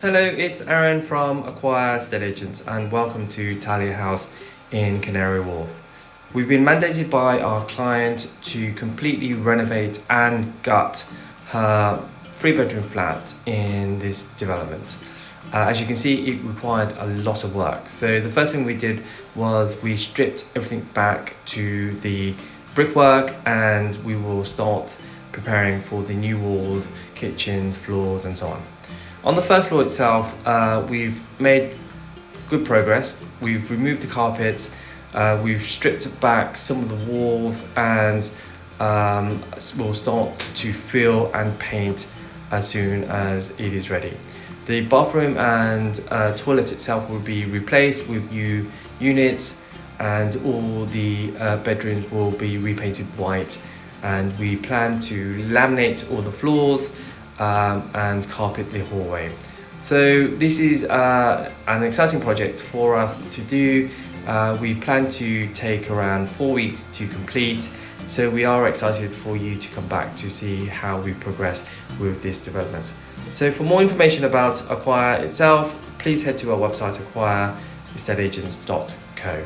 Hello, it's Aaron from Acquire Estate Agents and welcome to Talia House in Canary Wharf. We've been mandated by our client to completely renovate and gut her 3-bedroom flat in this development. As you can see, it required a lot of work. So the first thing we did was we stripped everything back to the brickwork and we will start preparing for the new walls, kitchens, floors and so on. On the first floor itself, we've made good progress. We've removed the carpets, we've stripped back some of the walls, and we'll start to fill and paint as soon as it is ready. The bathroom and toilet itself will be replaced with new units, and all the bedrooms will be repainted white, and we plan to laminate all the floors and carpet the hallway. So this is an exciting project for us to do. We plan to take around 4 weeks to complete, so we are excited for you to come back to see how we progress with this development. So for more information about Acquire itself, please head to our website acquireestateagents.co.